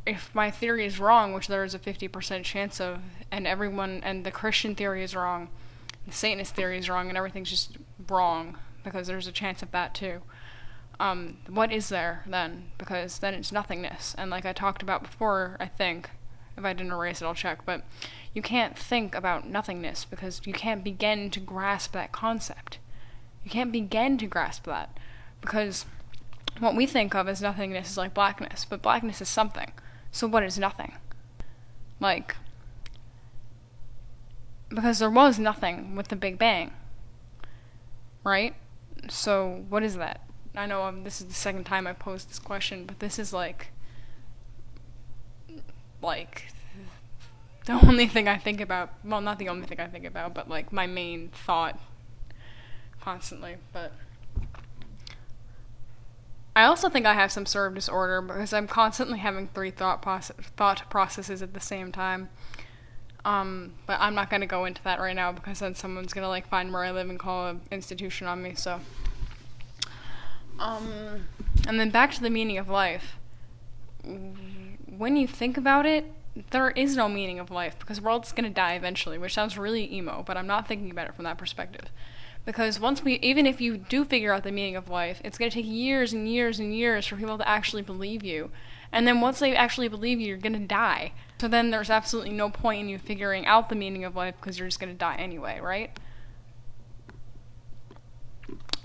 if my theory is wrong, which there is a 50% chance of, and the Christian theory is wrong, the Satanist theory is wrong, and everything's just wrong, because there's a chance of that too, what is there then? Because then it's nothingness. And like I talked about before, I think, if I didn't erase it, I'll check, but you can't think about nothingness because you can't begin to grasp that concept. You can't begin to grasp that because what we think of as nothingness is like blackness, but blackness is something. So what is nothing? Like, because there was nothing with the Big Bang, right? So what is that? I know this is the second time I posed this question, but this is like the only thing I think about. Well, not the only thing I think about, but like my main thought constantly. But I also think I have some sort of disorder because I'm constantly having three thought processes at the same time. But I'm not gonna go into that right now because then someone's gonna like find where I live and call an institution on me. So, and then back to the meaning of life. When you think about it, there is no meaning of life because the world's gonna die eventually, which sounds really emo, but I'm not thinking about it from that perspective. Because even if you do figure out the meaning of life, it's gonna take years and years and years for people to actually believe you. And then once they actually believe you, you're gonna die. So then there's absolutely no point in you figuring out the meaning of life because you're just gonna die anyway, right?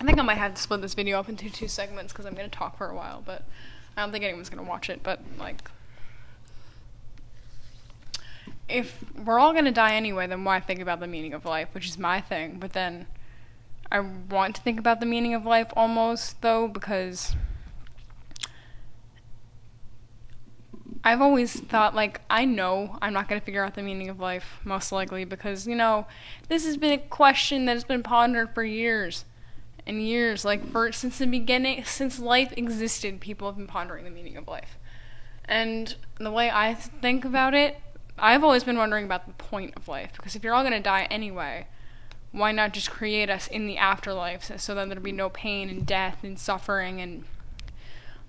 I think I might have to split this video up into 2 segments because I'm gonna talk for a while, but I don't think anyone's gonna watch it, but like, if we're all gonna die anyway, then why think about the meaning of life, which is my thing, but then I want to think about the meaning of life almost, though, because I've always thought, like, I know I'm not going to figure out the meaning of life, most likely, because, you know, this has been a question that has been pondered for years and years. Like, since the beginning, since life existed, people have been pondering the meaning of life. And the way I think about it, I've always been wondering about the point of life, because if you're all going to die anyway, why not just create us in the afterlife so that there'd be no pain and death and suffering and,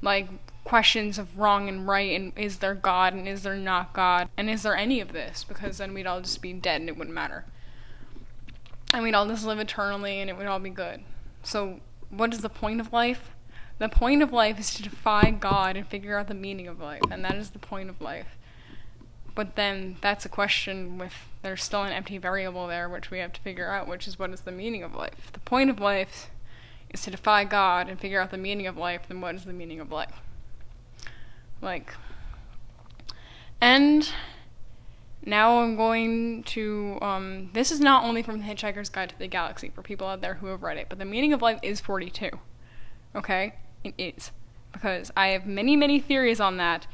like, questions of wrong and right and is there God and is there not God and is there any of this, because then we'd all just be dead and it wouldn't matter. And we'd all just live eternally and it would all be good. So what is the point of life? The point of life is to defy God and figure out the meaning of life, and that is the point of life. But then that's a question there's still an empty variable there which we have to figure out, which is what is the meaning of life. If the point of life is to defy God and figure out the meaning of life, then what is the meaning of life? Like, and now I'm going to, this is not only from The Hitchhiker's Guide to the Galaxy for people out there who have read it, but the meaning of life is 42. Okay? It is. Because I have many, many theories on that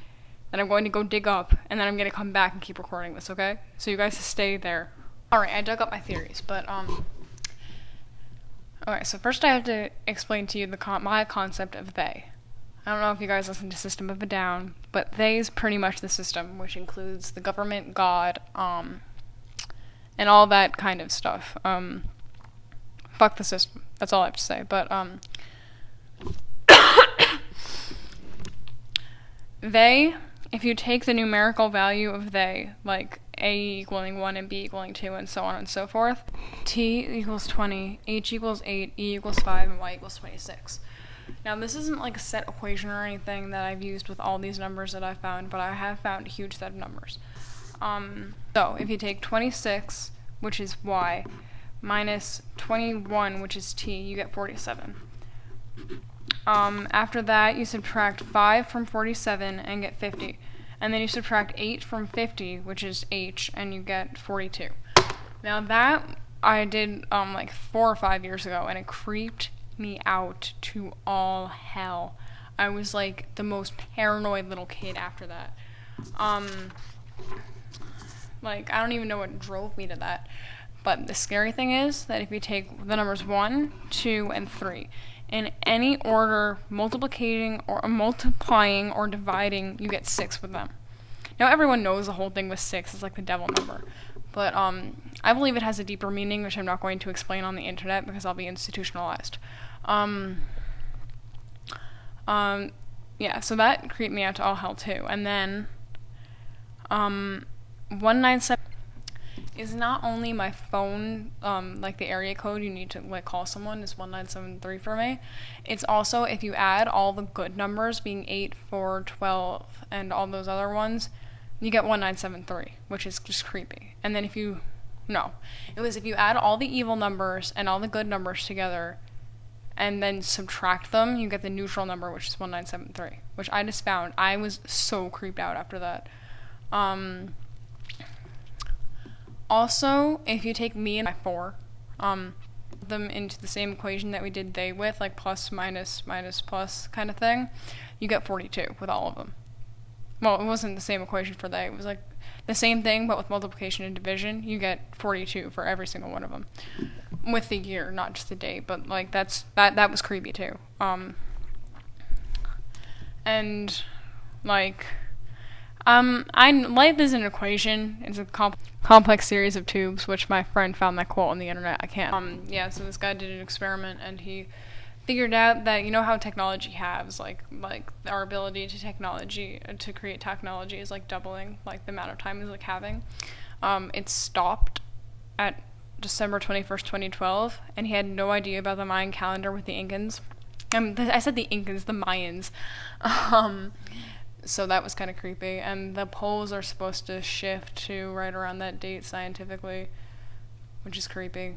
I'm going to go dig up, and then I'm going to come back and keep recording this, okay? So you guys stay there. Alright, I dug up my theories, but, okay, so first I have to explain to you my concept of they. I don't know if you guys listen to System of a Down, but they is pretty much the system, which includes the government, God, and all that kind of stuff. Fuck the system. That's all I have to say, but, they, if you take the numerical value of they, like A equaling 1 and B equaling 2 and so on and so forth, T equals 20, H equals 8, E equals 5, and Y equals 26. Now this isn't like a set equation or anything that I've used with all these numbers that I've found, but I have found a huge set of numbers. So if you take 26, which is Y, minus 21, which is T, you get 47. After that, you subtract 5 from 47 and get 50. And then you subtract 8 from 50, which is H, and you get 42. Now that I did, like 4 or 5 years ago, and it creeped me out to all hell. I was like the most paranoid little kid after that. Like, I don't even know what drove me to that. But the scary thing is that if you take the numbers 1, 2, and 3, in any order, multiplying or dividing, you get 6 with them. Now everyone knows the whole thing with 6 is like the devil number, but I believe it has a deeper meaning, which I'm not going to explain on the internet because I'll be institutionalized. Yeah, so that creeped me out to all hell too. And then 197 is not only my phone, like the area code you need to like call someone is 1973 for me. It's also if you add all the good numbers being 8, 4, 12, and all those other ones, you get 1973, which is just creepy. And then if you add all the evil numbers and all the good numbers together and then subtract them, you get the neutral number, which is 1973, which I just found. I was so creeped out after that. Also, if you take me and my 4, them into the same equation that we did they with, like plus, minus, minus, plus kind of thing, you get 42 with all of them. Well, it wasn't the same equation for they. It was like the same thing, but with multiplication and division, you get 42 for every single one of them. With the year, not just the day, but like that was creepy too. And like, life is an equation. It's a complex series of tubes, which my friend found that quote on the internet. I can't. So this guy did an experiment, and he figured out that, you know how technology halves, like our ability to create technology is like doubling, like the amount of time is like halving. It stopped at December 21st, 2012, and he had no idea about the Mayan calendar with the Incans. I said the Incans, the Mayans. So that was kind of creepy, and the poles are supposed to shift to right around that date scientifically, which is creepy.